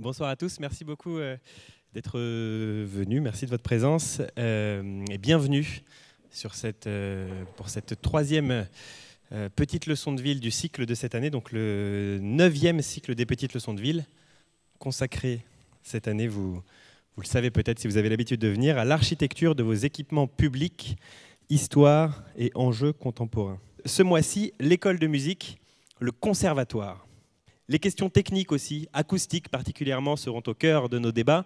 Bonsoir à tous, merci beaucoup d'être venus, merci de votre présence et bienvenue sur pour cette troisième petite leçon de ville du cycle de cette année, donc le 9e cycle des petites leçons de ville, consacré cette année, vous le savez peut-être si vous avez l'habitude de venir, à l'architecture de vos équipements publics, histoire et enjeux contemporains. Ce mois-ci, l'école de musique, le conservatoire. Les questions techniques aussi, acoustiques particulièrement, seront au cœur de nos débats.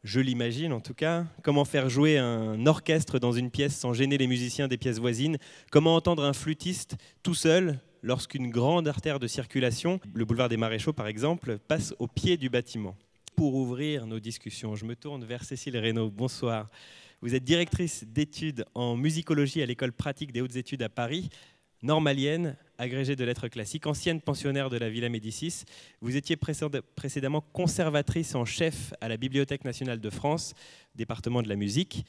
Je l'imagine en tout cas. Comment faire jouer un orchestre dans une pièce sans gêner les musiciens des pièces voisines? Comment entendre un flûtiste tout seul lorsqu'une grande artère de circulation, le boulevard des Maréchaux par exemple, passe au pied du bâtiment? Pour ouvrir nos discussions, je me tourne vers Cécile Reynaud. Bonsoir. Vous êtes directrice d'études en musicologie à l'école pratique des hautes études à Paris, normalienne, agrégée de lettres classiques, ancienne pensionnaire de la Villa Médicis. Vous étiez précédemment conservatrice en chef à la Bibliothèque nationale de France, département de la musique.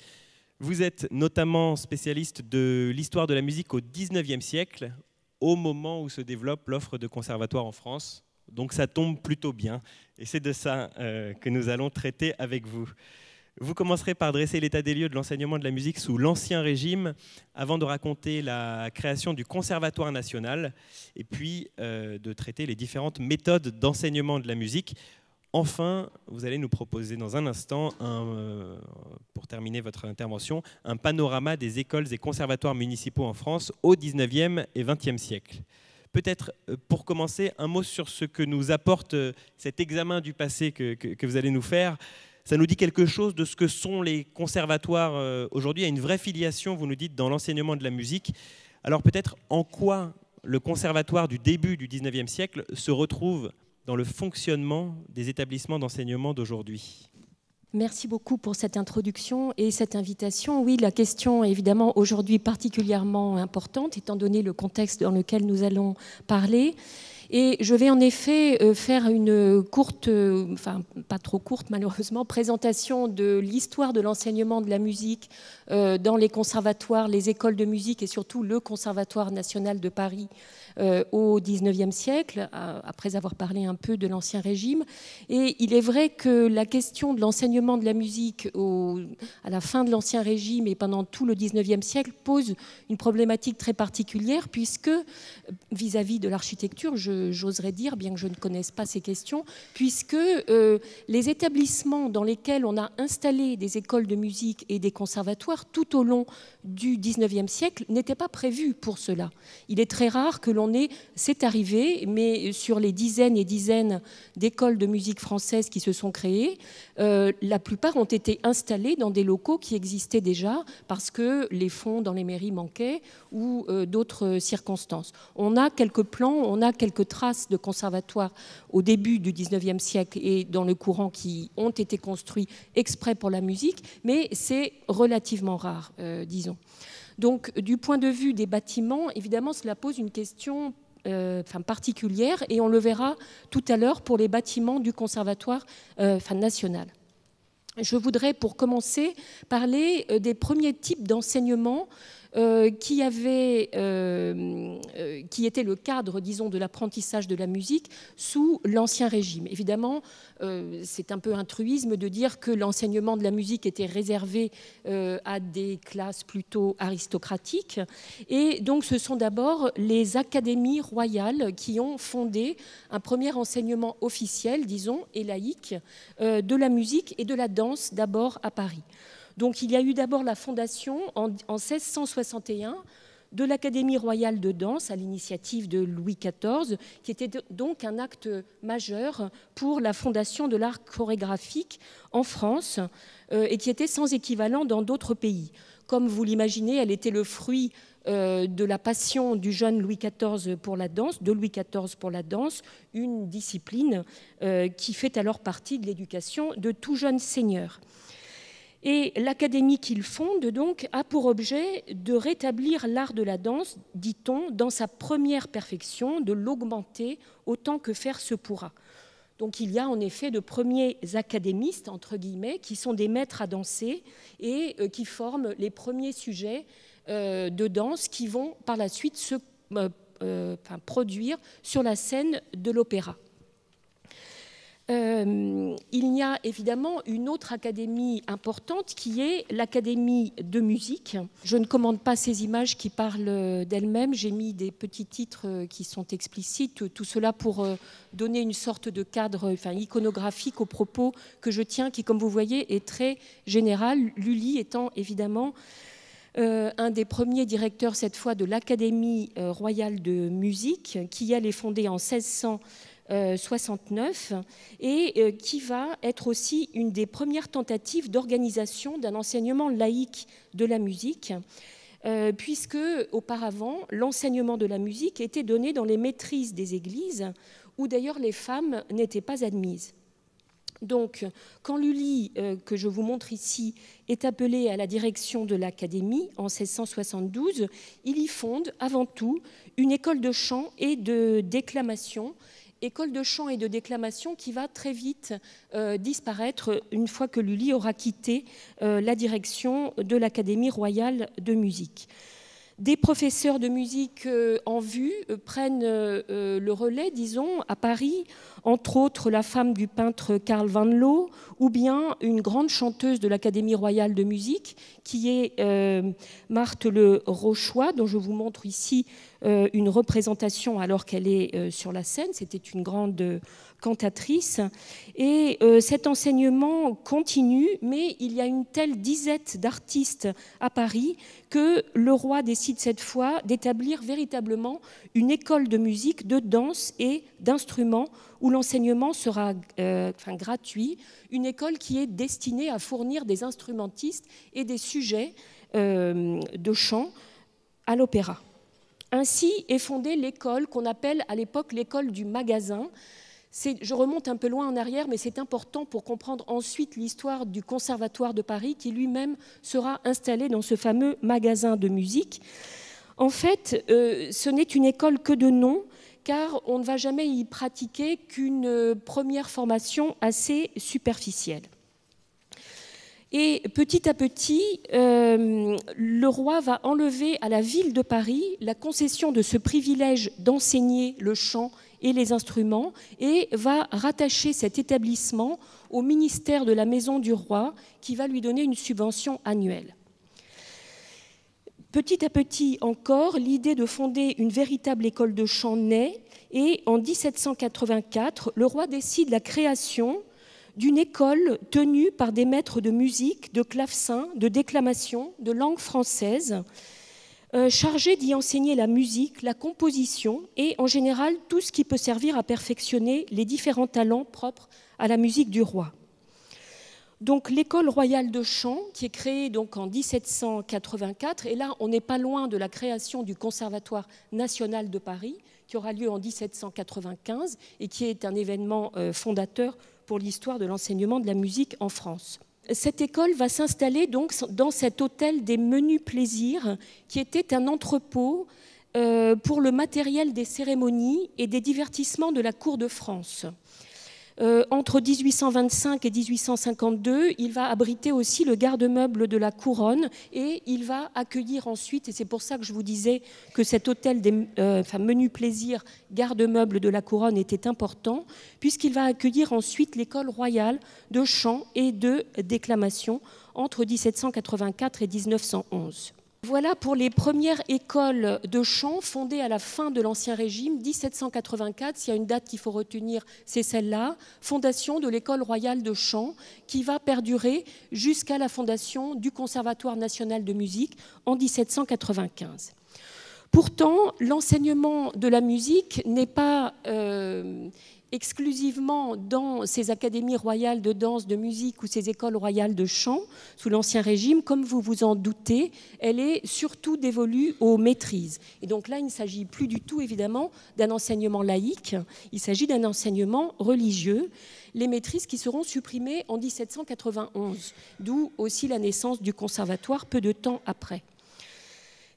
Vous êtes notamment spécialiste de l'histoire de la musique au XIXe siècle, au moment où se développe l'offre de conservatoire en France. Donc ça tombe plutôt bien. Et c'est de ça que nous allons traiter avec vous. Vous commencerez par dresser l'état des lieux de l'enseignement de la musique sous l'Ancien Régime, avant de raconter la création du Conservatoire national, et puis de traiter les différentes méthodes d'enseignement de la musique. Enfin, vous allez nous proposer dans un instant, pour terminer votre intervention, un panorama des écoles et conservatoires municipaux en France au XIXe et XXe siècle. Peut-être, pour commencer, un mot sur ce que nous apporte cet examen du passé que vous allez nous faire. Ça nous dit quelque chose de ce que sont les conservatoires aujourd'hui. Il y a une vraie filiation, vous nous dites, dans l'enseignement de la musique. Alors peut-être en quoi le conservatoire du début du XIXe siècle se retrouve dans le fonctionnement des établissements d'enseignement d'aujourd'hui? Merci beaucoup pour cette introduction et cette invitation. Oui, la question est évidemment aujourd'hui particulièrement importante, étant donné le contexte dans lequel nous allons parler. Et je vais en effet faire une courte, enfin pas trop courte malheureusement, présentation de l'histoire de l'enseignement de la musique dans les conservatoires, les écoles de musique et surtout le Conservatoire national de Paris au XIXe siècle, après avoir parlé un peu de l'Ancien Régime. Et il est vrai que la question de l'enseignement de la musique à la fin de l'Ancien Régime et pendant tout le XIXe siècle pose une problématique très particulière, puisque vis-à-vis de l'architecture, j'oserais dire, bien que je ne connaisse pas ces questions, puisque les établissements dans lesquels on a installé des écoles de musique et des conservatoires tout au long du XIXe siècle n'étaient pas prévus pour cela. Il est très rare que c'est arrivé, mais sur les dizaines et dizaines d'écoles de musique françaises qui se sont créées, la plupart ont été installées dans des locaux qui existaient déjà parce que les fonds dans les mairies manquaient ou d'autres circonstances. On a quelques plans, on a quelques traces de conservatoires au début du XIXe siècle et dans le courant qui ont été construits exprès pour la musique, mais c'est relativement rare, disons. Donc, du point de vue des bâtiments, évidemment, cela pose une question particulière, et on le verra tout à l'heure pour les bâtiments du conservatoire national. Je voudrais, pour commencer, parler des premiers types d'enseignement qui était le cadre, disons, de l'apprentissage de la musique sous l'Ancien Régime. Évidemment, c'est un peu un truisme de dire que l'enseignement de la musique était réservé à des classes plutôt aristocratiques. Et donc, ce sont d'abord les académies royales qui ont fondé un premier enseignement officiel, disons, et laïque, de la musique et de la danse, d'abord à Paris. Donc il y a eu d'abord la fondation en 1661 de l'Académie royale de danse à l'initiative de Louis XIV, qui était donc un acte majeur pour la fondation de l'art chorégraphique en France et qui était sans équivalent dans d'autres pays. Comme vous l'imaginez, elle était le fruit de la passion du jeune Louis XIV pour la danse, de Louis XIV pour la danse, une discipline qui fait alors partie de l'éducation de tout jeune seigneur. Et l'académie qu'il fonde donc a pour objet de rétablir l'art de la danse, dit-on, dans sa première perfection, de l'augmenter autant que faire se pourra. Donc il y a en effet de premiers académistes, entre guillemets, qui sont des maîtres à danser et qui forment les premiers sujets de danse qui vont par la suite se produire sur la scène de l'opéra. Il y a évidemment une autre académie importante qui est l'Académie de musique. Je ne commande pas ces images qui parlent d'elles-mêmes. J'ai mis des petits titres qui sont explicites. Tout cela pour donner une sorte de cadre iconographique aux propos que je tiens, qui, comme vous voyez, est très général. Lully étant évidemment un des premiers directeurs, cette fois, de l'Académie royale de musique, qui elle est fondée en 1669 et qui va être aussi une des premières tentatives d'organisation d'un enseignement laïque de la musique, puisque auparavant l'enseignement de la musique était donné dans les maîtrises des églises, où d'ailleurs les femmes n'étaient pas admises. Donc, quand Lully, que je vous montre ici, est appelé à la direction de l'Académie en 1672, il y fonde avant tout une école de chant et de déclamation, école de chant et de déclamation qui va très vite disparaître une fois que Lully aura quitté la direction de l'Académie royale de musique. Des professeurs de musique en vue prennent le relais, disons, à Paris, entre autres la femme du peintre Karl Van Loo, ou bien une grande chanteuse de l'Académie royale de musique, qui est Marthe Le Rochois, dont je vous montre ici une représentation alors qu'elle est sur la scène. C'était une grande cantatrice. Et cet enseignement continue, mais il y a une telle disette d'artistes à Paris que le roi décide cette fois d'établir véritablement une école de musique, de danse et d'instruments où l'enseignement sera gratuit, une école qui est destinée à fournir des instrumentistes et des sujets de chant à l'opéra. Ainsi est fondée l'école qu'on appelle à l'époque l'école du magasin. Je remonte un peu loin en arrière, mais c'est important pour comprendre ensuite l'histoire du Conservatoire de Paris qui lui-même sera installé dans ce fameux magasin de musique. En fait, ce n'est une école que de nom, car on ne va jamais y pratiquer qu'une première formation assez superficielle. Et petit à petit, le roi va enlever à la ville de Paris la concession de ce privilège d'enseigner le chant et les instruments et va rattacher cet établissement au ministère de la Maison du Roi qui va lui donner une subvention annuelle. Petit à petit encore, l'idée de fonder une véritable école de chant naît et en 1784, le roi décide la création d'une école tenue par des maîtres de musique, de clavecin, de déclamation, de langue française, chargés d'y enseigner la musique, la composition et en général tout ce qui peut servir à perfectionner les différents talents propres à la musique du roi. Donc l'école royale de chant qui est créée donc en 1784, et là on n'est pas loin de la création du Conservatoire national de Paris qui aura lieu en 1795 et qui est un événement fondateur pour l'histoire de l'enseignement de la musique en France. Cette école va s'installer donc dans cet hôtel des Menus Plaisirs qui était un entrepôt pour le matériel des cérémonies et des divertissements de la cour de France. Entre 1825 et 1852, il va abriter aussi le garde-meuble de la couronne et il va accueillir ensuite, et c'est pour ça que je vous disais que cet hôtel des Menus Plaisirs, garde-meuble de la couronne était important, puisqu'il va accueillir ensuite l'école royale de chant et de déclamation entre 1784 et 1911. Voilà pour les premières écoles de chant fondées à la fin de l'Ancien Régime, 1784. S'il y a une date qu'il faut retenir, c'est celle-là, fondation de l'école royale de chant, qui va perdurer jusqu'à la fondation du Conservatoire national de musique en 1795. Pourtant, l'enseignement de la musique n'est pas exclusivement dans ces académies royales de danse, de musique ou ces écoles royales de chant sous l'Ancien Régime, comme vous vous en doutez, elle est surtout dévolue aux maîtrises. Et donc là, il ne s'agit plus du tout, évidemment, d'un enseignement laïque, il s'agit d'un enseignement religieux, les maîtrises qui seront supprimées en 1791, d'où aussi la naissance du conservatoire peu de temps après.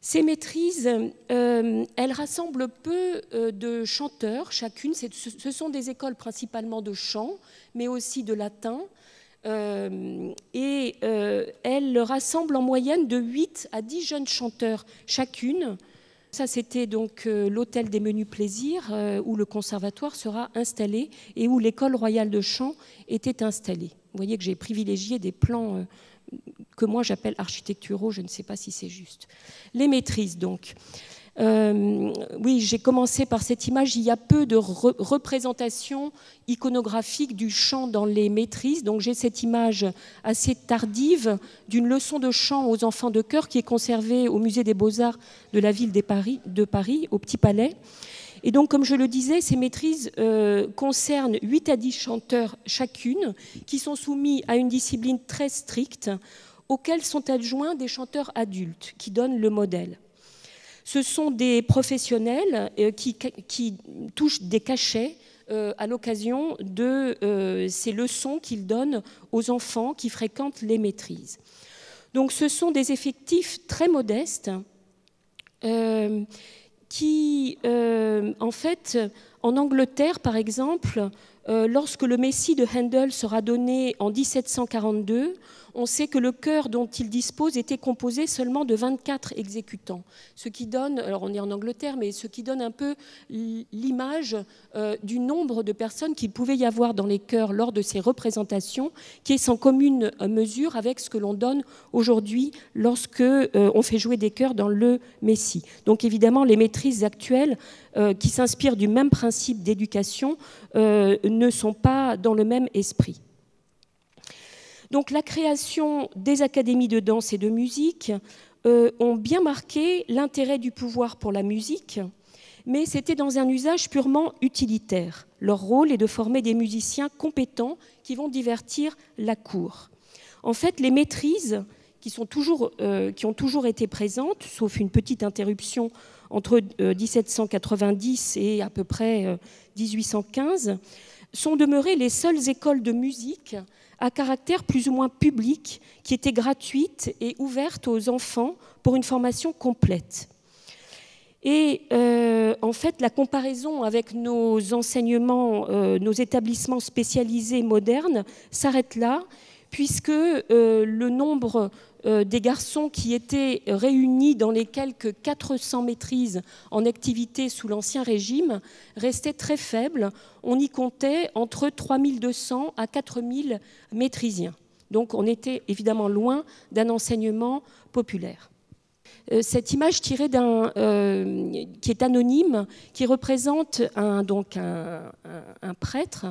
Ces maîtrises, elles rassemblent peu de chanteurs, chacune. Ce sont des écoles principalement de chant, mais aussi de latin. Et elles rassemblent en moyenne de 8 à 10 jeunes chanteurs chacune, Ça, c'était donc l'hôtel des menus plaisirs où le conservatoire sera installé et où l'école royale de chant était installée. Vous voyez que j'ai privilégié des plans que moi j'appelle architecturaux, je ne sais pas si c'est juste. Les maîtrises donc. Oui, j'ai commencé par cette image. Il y a peu de représentation iconographique du chant dans les maîtrises. Donc j'ai cette image assez tardive d'une leçon de chant aux enfants de chœur qui est conservée au musée des Beaux-Arts de la ville de Paris, au Petit Palais. Et donc, comme je le disais, ces maîtrises concernent 8 à 10 chanteurs chacune qui sont soumis à une discipline très stricte auxquels sont adjoints des chanteurs adultes qui donnent le modèle. Ce sont des professionnels qui touchent des cachets à l'occasion de ces leçons qu'ils donnent aux enfants qui fréquentent les maîtrises. Donc ce sont des effectifs très modestes qui, en fait, en Angleterre, par exemple, lorsque le Messie de Handel sera donné en 1742, on sait que le chœur dont il dispose était composé seulement de 24 exécutants. Ce qui donne, alors on est en Angleterre, mais ce qui donne un peu l'image du nombre de personnes qu'il pouvait y avoir dans les chœurs lors de ces représentations, qui est sans commune mesure avec ce que l'on donne aujourd'hui lorsque on fait jouer des chœurs dans le Messie. Donc évidemment, les maîtrises actuelles qui s'inspirent du même principe d'éducation ne sont pas dans le même esprit. Donc la création des académies de danse et de musique ont bien marqué l'intérêt du pouvoir pour la musique, mais c'était dans un usage purement utilitaire. Leur rôle est de former des musiciens compétents qui vont divertir la cour. En fait, les maîtrises qui ont toujours été présentes, sauf une petite interruption entre 1790 et à peu près 1815, sont demeurées les seules écoles de musique à caractère plus ou moins public, qui étaient gratuites et ouvertes aux enfants pour une formation complète. Et en fait, la comparaison avec nos enseignements, nos établissements spécialisés modernes s'arrête là, puisque le nombre des garçons qui étaient réunis dans les quelques 400 maîtrises en activité sous l'Ancien Régime restait très faible. On y comptait entre 3200 à 4000 maîtrisiens. Donc on était évidemment loin d'un enseignement populaire. Cette image tirée qui est anonyme, qui représente un prêtre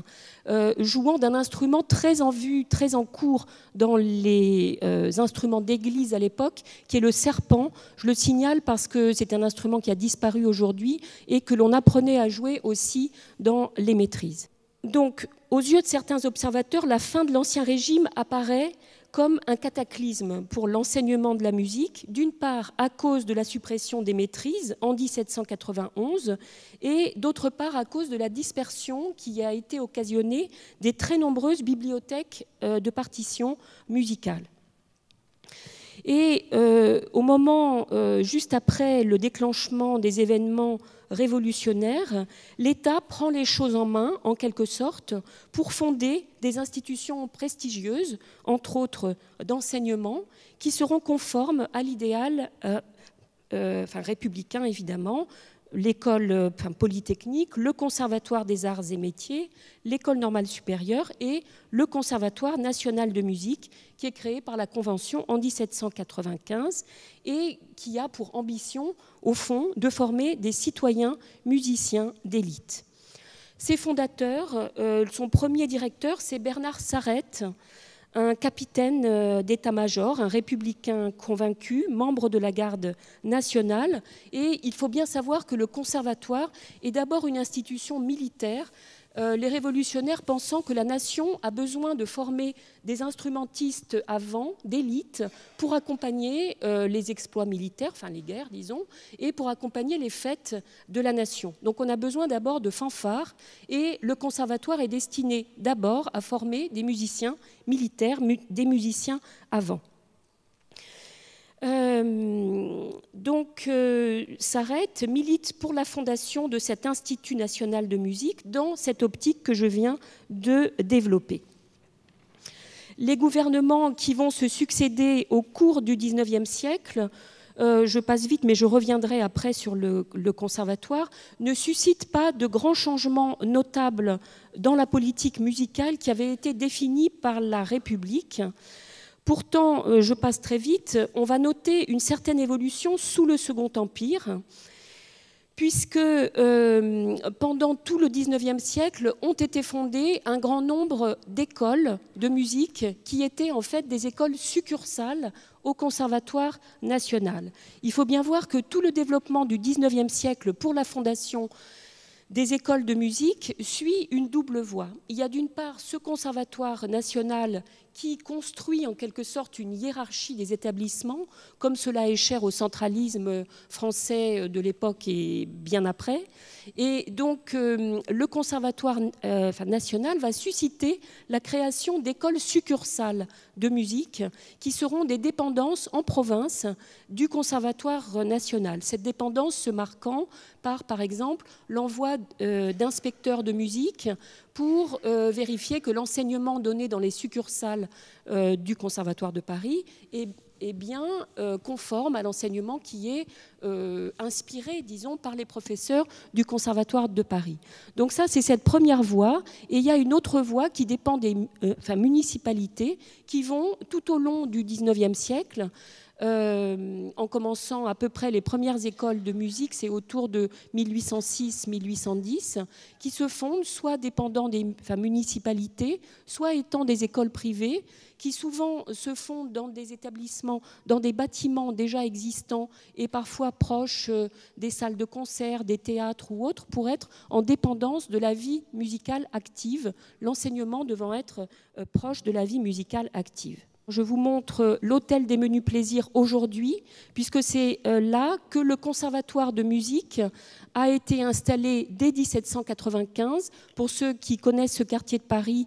jouant d'un instrument très en vue, très en cours dans les instruments d'église à l'époque, qui est le serpent. Je le signale parce que c'est un instrument qui a disparu aujourd'hui et que l'on apprenait à jouer aussi dans les maîtrises. Donc, aux yeux de certains observateurs, la fin de l'Ancien Régime apparaît comme un cataclysme pour l'enseignement de la musique, d'une part à cause de la suppression des maîtrises en 1791 et d'autre part à cause de la dispersion qui a été occasionnée des très nombreuses bibliothèques de partitions musicales. Et au moment, juste après le déclenchement des événements révolutionnaires, l'État prend les choses en main, en quelque sorte, pour fonder des institutions prestigieuses, entre autres d'enseignement, qui seront conformes à l'idéal républicain, évidemment, l'école polytechnique, le conservatoire des arts et métiers, l'école normale supérieure et le conservatoire national de musique qui est créé par la Convention en 1795 et qui a pour ambition, au fond, de former des citoyens musiciens d'élite. Ses fondateurs, son premier directeur, c'est Bernard Sarrette, un capitaine d'état-major, un républicain convaincu, membre de la garde nationale. Et il faut bien savoir que le conservatoire est d'abord une institution militaire, les révolutionnaires pensant que la nation a besoin de former des instrumentistes à vent, d'élite, pour accompagner les exploits militaires, enfin les guerres, disons, et pour accompagner les fêtes de la nation. Donc on a besoin d'abord de fanfares, et le conservatoire est destiné d'abord à former des musiciens militaires, des musiciens à vent. Sarrette milite pour la fondation de cet Institut national de musique dans cette optique que je viens de développer. Les gouvernements qui vont se succéder au cours du XIXe siècle je passe vite, mais je reviendrai après sur le conservatoire, ne suscite pas de grands changements notables dans la politique musicale qui avait été définie par la République. Pourtant, je passe très vite, on va noter une certaine évolution sous le Second Empire, puisque pendant tout le XIXe siècle ont été fondées un grand nombre d'écoles de musique qui étaient en fait des écoles succursales au Conservatoire national. Il faut bien voir que tout le développement du XIXe siècle pour la fondation des écoles de musique suit une double voie. Il y a d'une part ce Conservatoire national qui construit en quelque sorte une hiérarchie des établissements, comme cela est cher au centralisme français de l'époque et bien après. Et donc le Conservatoire national va susciter la création d'écoles succursales de musique qui seront des dépendances en province du Conservatoire national. Cette dépendance se marquant par exemple, l'envoi d'inspecteurs de musique pour vérifier que l'enseignement donné dans les succursales du Conservatoire de Paris est bien conforme à l'enseignement qui est inspiré, disons, par les professeurs du Conservatoire de Paris. Donc ça, c'est cette première voie. Et il y a une autre voie qui dépend des municipalités qui vont, tout au long du XIXe siècle, en commençant à peu près les premières écoles de musique, c'est autour de 1806-1810, qui se fondent soit dépendant des municipalités, soit étant des écoles privées, qui souvent se fondent dans des établissements, dans des bâtiments déjà existants et parfois proches des salles de concert, des théâtres ou autres, pour être en dépendance de la vie musicale active, l'enseignement devant être proche de la vie musicale active. Je vous montre l'hôtel des menus plaisirs aujourd'hui, puisque c'est là que le conservatoire de musique a été installé dès 1795. Pour ceux qui connaissent ce quartier de Paris,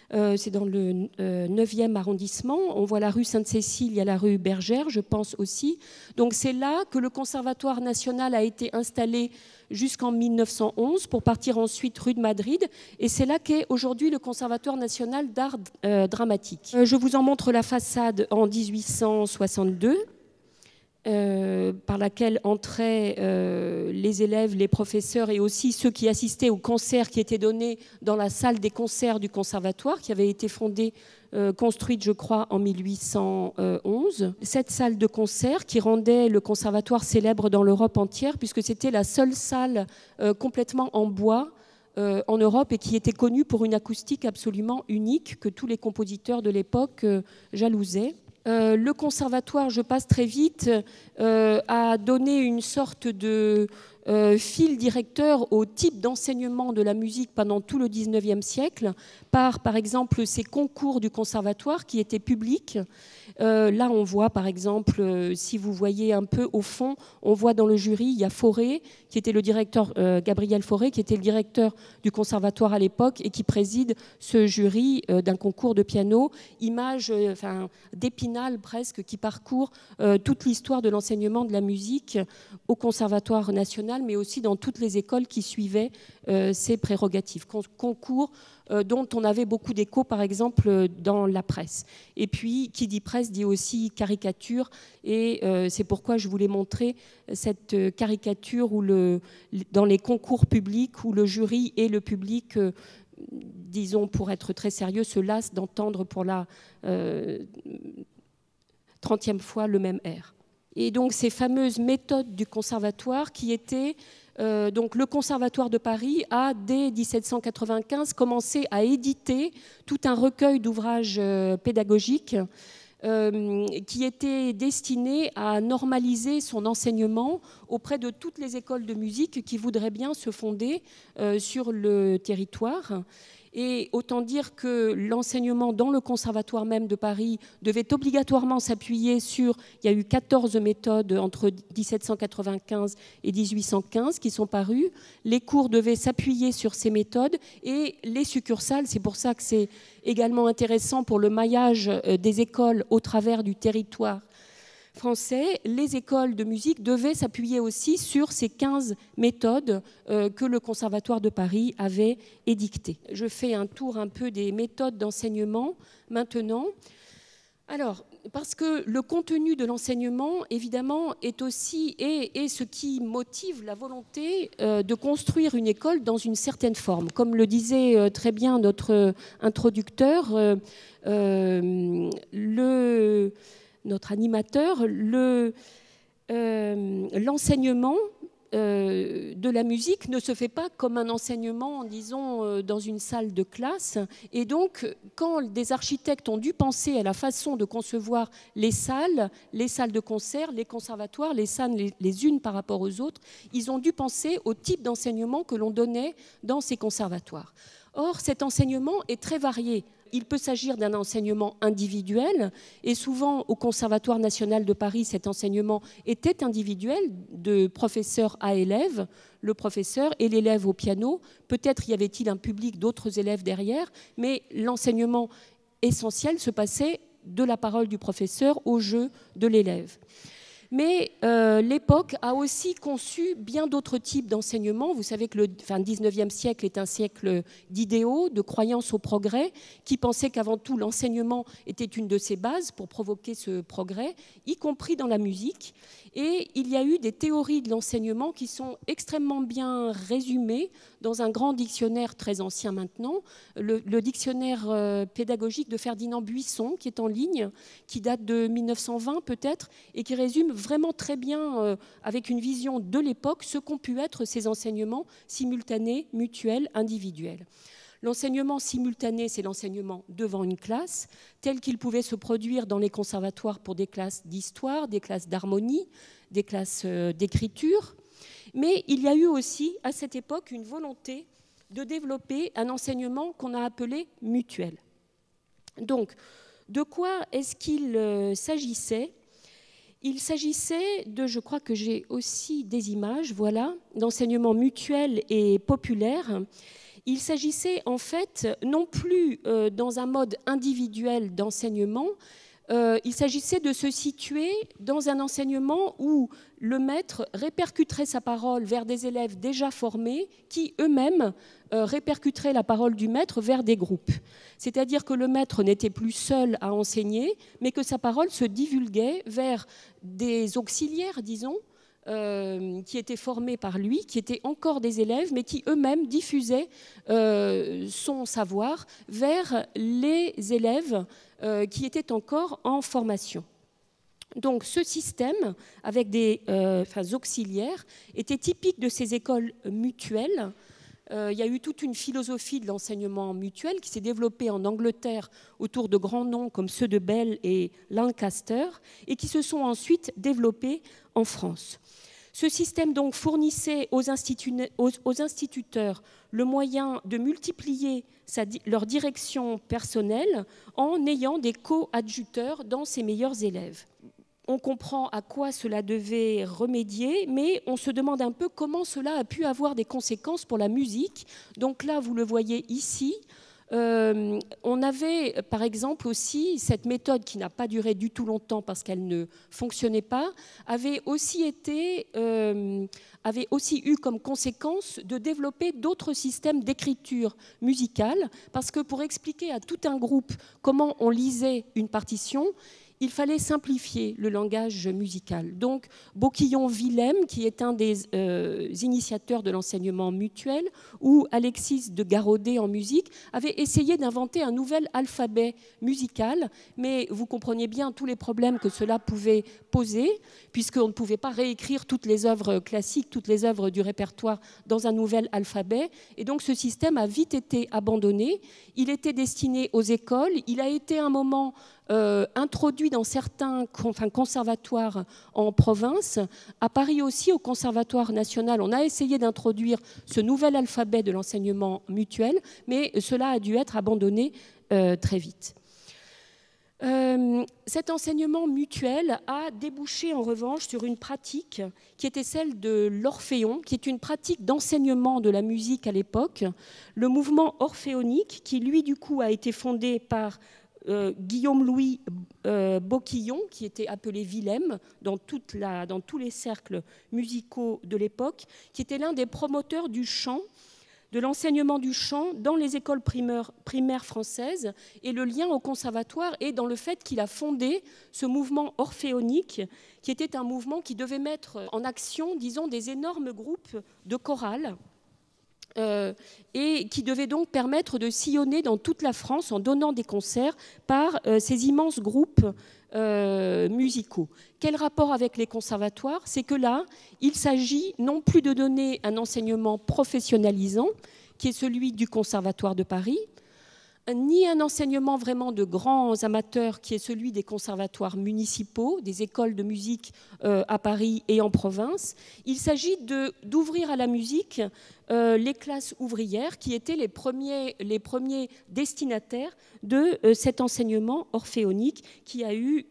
c'est dans le 9e arrondissement. On voit la rue Sainte-Cécile, il y a la rue Bergère, je pense aussi. Donc c'est là que le Conservatoire national a été installé jusqu'en 1911 pour partir ensuite rue de Madrid. Et c'est là qu'est aujourd'hui le Conservatoire national d'art dramatique. Je vous en montre la façade en 1862. Par laquelle entraient les élèves, les professeurs et aussi ceux qui assistaient aux concerts qui étaient donnés dans la salle des concerts du conservatoire, qui avait été construite, je crois, en 1811. Cette salle de concert qui rendait le conservatoire célèbre dans l'Europe entière, puisque c'était la seule salle complètement en bois en Europe et qui était connue pour une acoustique absolument unique que tous les compositeurs de l'époque jalousaient. Le conservatoire, je passe très vite, a donné une sorte de fil directeur au type d'enseignement de la musique pendant tout le XIXe siècle, par exemple, ces concours du conservatoire qui étaient publics. Là, on voit, par exemple, si vous voyez un peu au fond, on voit dans le jury, il y a Fauré, qui était le directeur, Gabriel Fauré, qui était le directeur du conservatoire à l'époque et qui préside ce jury d'un concours de piano. Image d'Épinal presque, qui parcourt toute l'histoire de l'enseignement de la musique au conservatoire national, mais aussi dans toutes les écoles qui suivaient ces prérogatives. Concours dont on avait beaucoup d'écho, par exemple, dans la presse. Et puis, qui dit presse dit aussi caricature, et c'est pourquoi je voulais montrer cette caricature où dans les concours publics, où le jury et le public, disons pour être très sérieux, se lassent d'entendre pour la 30e fois le même air. Et donc ces fameuses méthodes du conservatoire qui étaient... donc le Conservatoire de Paris a, dès 1795, commencé à éditer tout un recueil d'ouvrages pédagogiques qui était destiné à normaliser son enseignement auprès de toutes les écoles de musique qui voudraient bien se fonder sur le territoire. Et autant dire que l'enseignement dans le conservatoire même de Paris devait obligatoirement s'appuyer sur... Il y a eu 14 méthodes entre 1795 et 1815 qui sont parues. Les cours devaient s'appuyer sur ces méthodes et les succursales, c'est pour ça que c'est également intéressant pour le maillage des écoles au travers du territoire français, les écoles de musique devaient s'appuyer aussi sur ces 15 méthodes que le Conservatoire de Paris avait édictées. Je fais un tour un peu des méthodes d'enseignement maintenant. Alors, parce que le contenu de l'enseignement, évidemment, est aussi et ce qui motive la volonté de construire une école dans une certaine forme. Comme le disait très bien notre introducteur, notre animateur, l'enseignement de la musique ne se fait pas comme un enseignement, disons, dans une salle de classe. Et donc, quand des architectes ont dû penser à la façon de concevoir les salles de concert, les conservatoires, les salles les unes par rapport aux autres, ils ont dû penser au type d'enseignement que l'on donnait dans ces conservatoires. Or, cet enseignement est très varié. Il peut s'agir d'un enseignement individuel, et souvent au Conservatoire national de Paris, cet enseignement était individuel, de professeur à élève, le professeur et l'élève au piano. Peut-être y avait-il un public d'autres élèves derrière, mais l'enseignement essentiel se passait de la parole du professeur au jeu de l'élève. Mais l'époque a aussi conçu bien d'autres types d'enseignements. Vous savez que le XIXe siècle est un siècle d'idéaux, de croyances au progrès, qui pensaient qu'avant tout l'enseignement était une de ses bases pour provoquer ce progrès, y compris dans la musique. Et il y a eu des théories de l'enseignement qui sont extrêmement bien résumées dans un grand dictionnaire très ancien maintenant, le dictionnaire pédagogique de Ferdinand Buisson, qui est en ligne, qui date de 1920 peut-être, et qui résume vraiment très bien, avec une vision de l'époque, ce qu'ont pu être ces enseignements simultanés, mutuels, individuels. L'enseignement simultané, c'est l'enseignement devant une classe, tel qu'il pouvait se produire dans les conservatoires pour des classes d'histoire, des classes d'harmonie, des classes d'écriture. Mais il y a eu aussi, à cette époque, une volonté de développer un enseignement qu'on a appelé mutuel. Donc, de quoi est-ce qu'il s'agissait ? Il s'agissait de, je crois que j'ai aussi des images, voilà, d'enseignement mutuel et populaire. Il s'agissait en fait non plus dans un mode individuel d'enseignement, il s'agissait de se situer dans un enseignement où le maître répercuterait sa parole vers des élèves déjà formés qui eux-mêmes répercuteraient la parole du maître vers des groupes. C'est-à-dire que le maître n'était plus seul à enseigner, mais que sa parole se divulguait vers des auxiliaires, disons, qui étaient formés par lui, qui étaient encore des élèves, mais qui eux-mêmes diffusaient son savoir vers les élèves qui étaient encore en formation. Donc ce système, avec des auxiliaires, était typique de ces écoles mutuelles. Il y a eu toute une philosophie de l'enseignement mutuel qui s'est développée en Angleterre autour de grands noms comme ceux de Bell et Lancaster et qui se sont ensuite développés en France. Ce système donc fournissait aux instituteurs le moyen de multiplier leur direction personnelle en ayant des co-adjuteurs dans ses meilleurs élèves. On comprend à quoi cela devait remédier, mais on se demande un peu comment cela a pu avoir des conséquences pour la musique. Donc là, vous le voyez ici, on avait par exemple aussi cette méthode qui n'a pas duré du tout longtemps parce qu'elle ne fonctionnait pas, avait aussi eu comme conséquence de développer d'autres systèmes d'écriture musicale, parce que pour expliquer à tout un groupe comment on lisait une partition, il fallait simplifier le langage musical. Donc, Boquillon-Willem, qui est un des initiateurs de l'enseignement mutuel, ou Alexis de Garaudet en musique, avait essayé d'inventer un nouvel alphabet musical, mais vous compreniez bien tous les problèmes que cela pouvait poser, puisqu'on ne pouvait pas réécrire toutes les œuvres classiques, toutes les œuvres du répertoire dans un nouvel alphabet. Et donc, ce système a vite été abandonné. Il était destiné aux écoles. Il a été un moment introduit dans certains conservatoires en province. À Paris aussi, au Conservatoire national, on a essayé d'introduire ce nouvel alphabet de l'enseignement mutuel, mais cela a dû être abandonné très vite. Cet enseignement mutuel a débouché en revanche sur une pratique qui était celle de l'orphéon, qui est une pratique d'enseignement de la musique à l'époque, le mouvement orphéonique qui lui du coup a été fondé par Guillaume-Louis Boquillon, qui était appelé Willem dans tous les cercles musicaux de l'époque, qui était l'un des promoteurs du chant de l'enseignement du chant dans les écoles primaires françaises, et le lien au conservatoire est dans le fait qu'il a fondé ce mouvement orphéonique, qui était un mouvement qui devait mettre en action, disons, des énormes groupes de chorales, et qui devait donc permettre de sillonner dans toute la France en donnant des concerts par ces immenses groupes musicaux. Quel rapport avec les conservatoires? C'est que là, il s'agit non plus de donner un enseignement professionnalisant, qui est celui du Conservatoire de Paris, ni un enseignement vraiment de grands amateurs, qui est celui des conservatoires municipaux, des écoles de musique à Paris et en province. Il s'agit d'ouvrir à la musique les classes ouvrières, qui étaient les premiers destinataires de cet enseignement orphéonique, qui a eu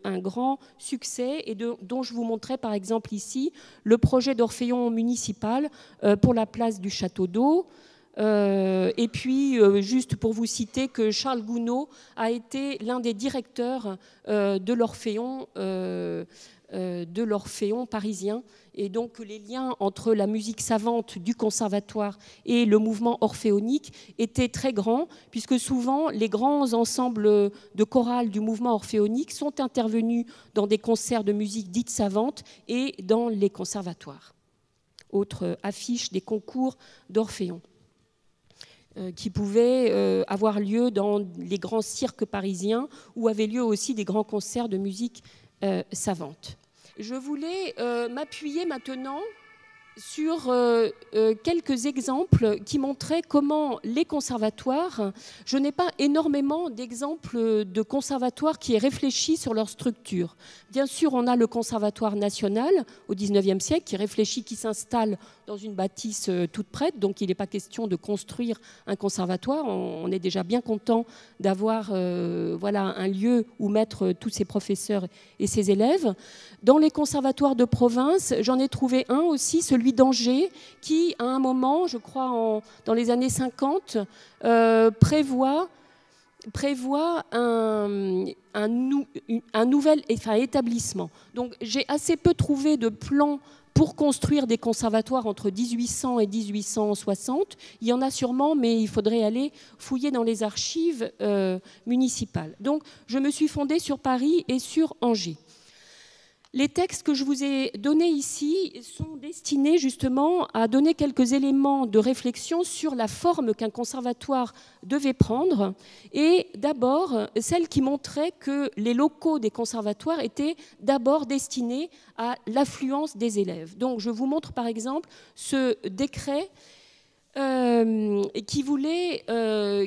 un grand succès et dont je vous montrais par exemple ici le projet d'Orphéon municipal pour la place du Château d'Eau. Et puis, juste pour vous citer, que Charles Gounod a été l'un des directeurs de l'Orphéon parisien. Et donc, les liens entre la musique savante du conservatoire et le mouvement orphéonique étaient très grands, puisque souvent, les grands ensembles de chorales du mouvement orphéonique sont intervenus dans des concerts de musique dite savante et dans les conservatoires. Autre affiche des concours d'Orphéon, qui pouvaient avoir lieu dans les grands cirques parisiens, où avaient lieu aussi des grands concerts de musique savante. Je voulais m'appuyer maintenant sur quelques exemples qui montraient comment les conservatoires, je n'ai pas énormément d'exemples de conservatoires qui aient réfléchi sur leur structure. Bien sûr, on a le Conservatoire national au XIXe siècle qui réfléchit, qui s'installe dans une bâtisse toute prête, donc il n'est pas question de construire un conservatoire. On est déjà bien content d'avoir un lieu où mettre tous ses professeurs et ses élèves. Dans les conservatoires de province, j'en ai trouvé un aussi, celui d'Angers, qui, à un moment, je crois dans les années 50, prévoit un nouvel établissement. Donc j'ai assez peu trouvé de plans pour construire des conservatoires entre 1800 et 1860. Il y en a sûrement, mais il faudrait aller fouiller dans les archives municipales. Donc je me suis fondée sur Paris et sur Angers. Les textes que je vous ai donnés ici sont destinés justement à donner quelques éléments de réflexion sur la forme qu'un conservatoire devait prendre, et d'abord celle qui montrait que les locaux des conservatoires étaient d'abord destinés à l'affluence des élèves. Donc je vous montre par exemple ce décret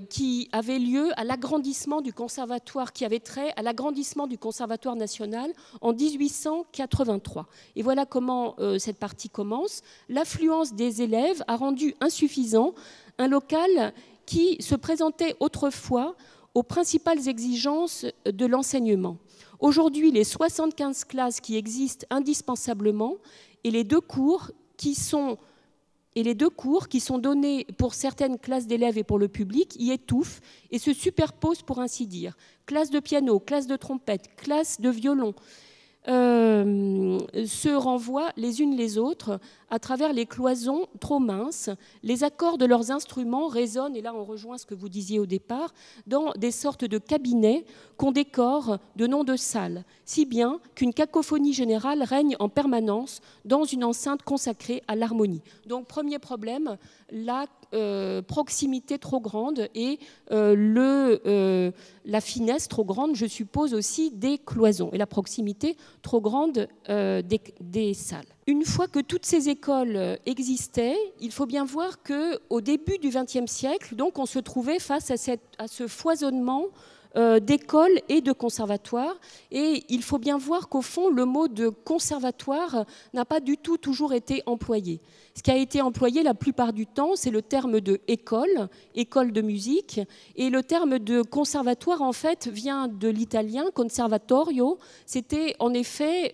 qui avait lieu à l'agrandissement du conservatoire, qui avait trait à l'agrandissement du conservatoire national en 1883. Et voilà comment cette partie commence. L'affluence des élèves a rendu insuffisant un local qui se présentait autrefois aux principales exigences de l'enseignement. Aujourd'hui, les 75 classes qui existent indispensablement et les deux cours qui sont donnés pour certaines classes d'élèves et pour le public y étouffent et se superposent, pour ainsi dire. Classe de piano, classe de trompette, classe de violon se renvoient les unes les autres à travers les cloisons trop minces. Les accords de leurs instruments résonnent, et là on rejoint ce que vous disiez au départ, dans des sortes de cabinets qu'on décore de noms de salles, si bien qu'une cacophonie générale règne en permanence dans une enceinte consacrée à l'harmonie. Donc premier problème, la proximité trop grande et la finesse trop grande, je suppose aussi, des cloisons, et la proximité trop grande des salles. Une fois que toutes ces écoles existaient, il faut bien voir qu'au début du XXe siècle, donc, on se trouvait face à ce foisonnement d'écoles et de conservatoires. Et il faut bien voir qu'au fond, le mot de conservatoire n'a pas du tout toujours été employé. Ce qui a été employé la plupart du temps, c'est le terme de école de musique. Et le terme de conservatoire, en fait, vient de l'italien conservatorio. C'était en effet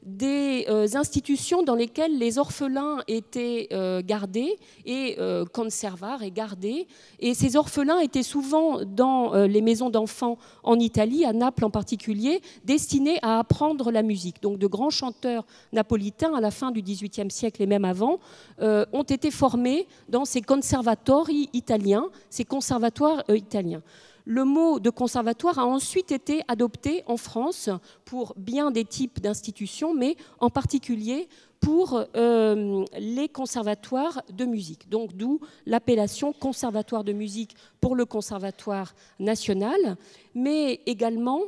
des institutions dans lesquelles les orphelins étaient gardés, et conservar et gardés. Et ces orphelins étaient souvent dans les maisons d'enfants d'enfants en Italie, à Naples en particulier, destinés à apprendre la musique. Donc de grands chanteurs napolitains à la fin du XVIIIe siècle et même avant ont été formés dans ces conservatori italiens, ces conservatoires italiens. Le mot de conservatoire a ensuite été adopté en France pour bien des types d'institutions, mais en particulier pour les conservatoires de musique. Donc d'où l'appellation conservatoire de musique pour le conservatoire national, mais également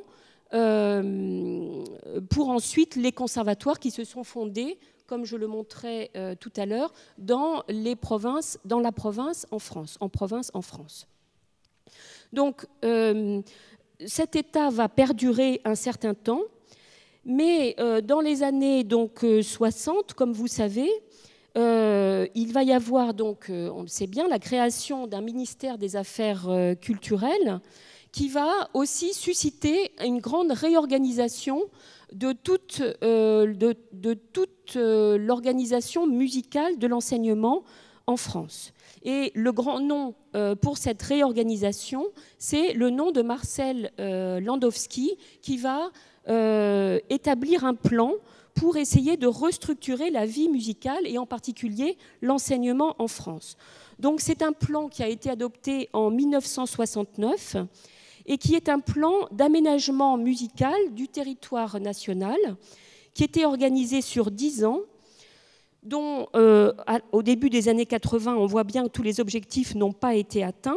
pour ensuite les conservatoires qui se sont fondés, comme je le montrais tout à l'heure, dans la province en France. Donc, cet état va perdurer un certain temps, mais dans les années 60, comme vous savez, il va y avoir, on le sait bien, la création d'un ministère des Affaires culturelles qui va aussi susciter une grande réorganisation de toute l'organisation musicale de l'enseignement en France. Et le grand nom pour cette réorganisation, c'est le nom de Marcel Landowski, qui va établir un plan pour essayer de restructurer la vie musicale et en particulier l'enseignement en France. Donc c'est un plan qui a été adopté en 1969 et qui est un plan d'aménagement musical du territoire national qui était organisé sur 10 ans, dont au début des années 80, on voit bien que tous les objectifs n'ont pas été atteints,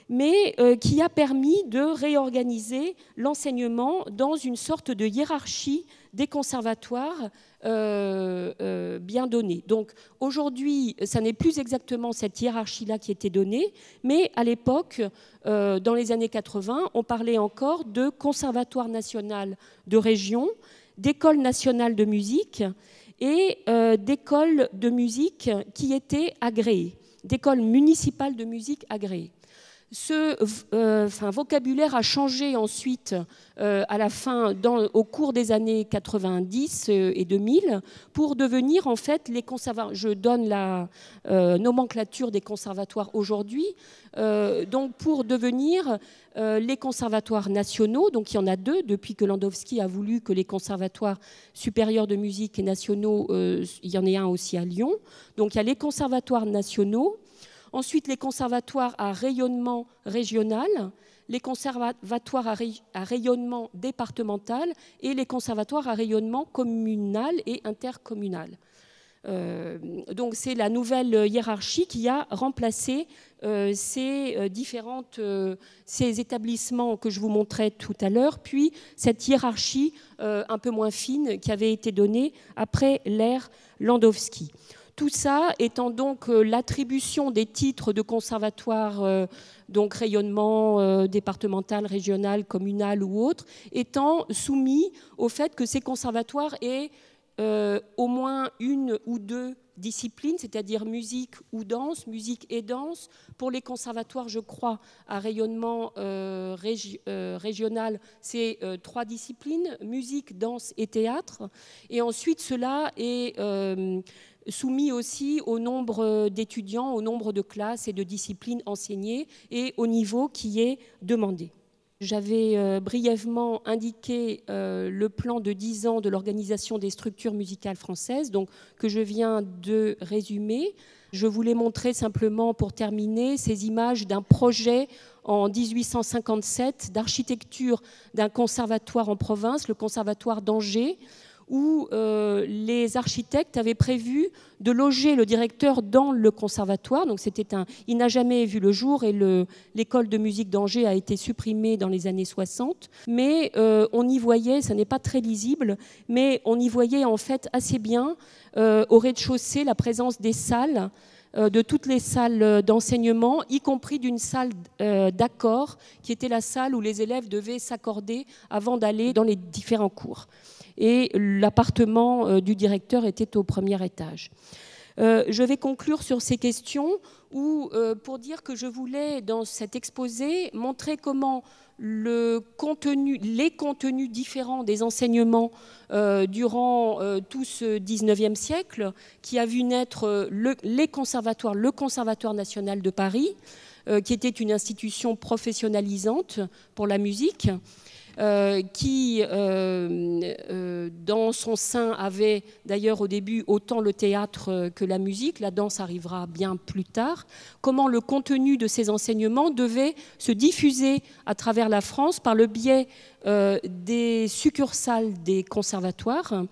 mais qui a permis de réorganiser l'enseignement dans une sorte de hiérarchie des conservatoires bien donnée. Donc aujourd'hui, ça n'est plus exactement cette hiérarchie-là qui était donnée, mais à l'époque, dans les années 80, on parlait encore de conservatoire national de région, d'école nationale de musique, et d'écoles de musique qui étaient agréées, d'écoles municipales de musique agréées. Ce vocabulaire a changé ensuite à la fin, au cours des années 90 et 2000, pour devenir en fait les conservatoires. Je donne la nomenclature des conservatoires aujourd'hui. Donc pour devenir les conservatoires nationaux, donc il y en a deux depuis que Landowski a voulu que les conservatoires supérieurs de musique et nationaux, il y en ait un aussi à Lyon. Donc il y a les conservatoires nationaux. Ensuite, les conservatoires à rayonnement régional, les conservatoires à rayonnement départemental et les conservatoires à rayonnement communal et intercommunal. Donc c'est la nouvelle hiérarchie qui a remplacé ces établissements que je vous montrais tout à l'heure, puis cette hiérarchie un peu moins fine qui avait été donnée après l'ère Landowski. Tout ça étant donc l'attribution des titres de conservatoire, donc rayonnement départemental, régional, communal ou autre, étant soumis au fait que ces conservatoires aient au moins une ou deux disciplines, c'est-à-dire musique ou danse, musique et danse. Pour les conservatoires, je crois, à rayonnement régional, c'est 3 disciplines, musique, danse et théâtre. Et ensuite, cela est soumis aussi au nombre d'étudiants, au nombre de classes et de disciplines enseignées et au niveau qui est demandé. J'avais brièvement indiqué le plan de 10 ans de l'organisation des structures musicales françaises, donc, que je viens de résumer. Je voulais montrer simplement, pour terminer, ces images d'un projet en 1857 d'architecture d'un conservatoire en province, le conservatoire d'Angers, où les architectes avaient prévu de loger le directeur dans le conservatoire. Donc il n'a jamais vu le jour et l'école de musique d'Angers a été supprimée dans les années 60. Mais on y voyait, ça n'est pas très lisible, mais on y voyait en fait assez bien au rez-de-chaussée la présence des salles, de toutes les salles d'enseignement, y compris d'une salle d'accord, qui était la salle où les élèves devaient s'accorder avant d'aller dans les différents cours. Et l'appartement du directeur était au premier étage. Je vais conclure sur ces questions pour dire que je voulais, dans cet exposé, montrer comment les contenus différents des enseignements durant tout ce 19e siècle, qui a vu naître le Conservatoire national de Paris, qui était une institution professionnalisante pour la musique, qui, dans son sein, avait d'ailleurs au début autant le théâtre que la musique. La danse arrivera bien plus tard. Comment le contenu de ces enseignements devait se diffuser à travers la France par le biais des succursales des conservatoires.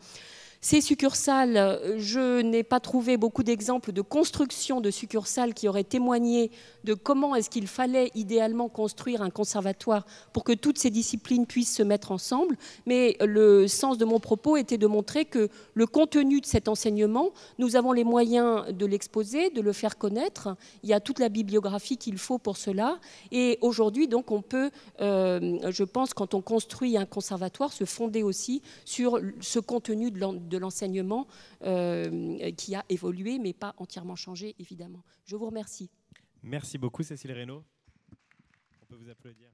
Ces succursales, je n'ai pas trouvé beaucoup d'exemples de construction de succursales qui auraient témoigné de comment est-ce qu'il fallait idéalement construire un conservatoire pour que toutes ces disciplines puissent se mettre ensemble. Mais le sens de mon propos était de montrer que le contenu de cet enseignement, nous avons les moyens de l'exposer, de le faire connaître. Il y a toute la bibliographie qu'il faut pour cela. Et aujourd'hui, donc, on peut, je pense, quand on construit un conservatoire, se fonder aussi sur ce contenu de l'enseignement qui a évolué, mais pas entièrement changé, évidemment. Je vous remercie. Merci beaucoup, Cécile Reynaud. On peut vous applaudir.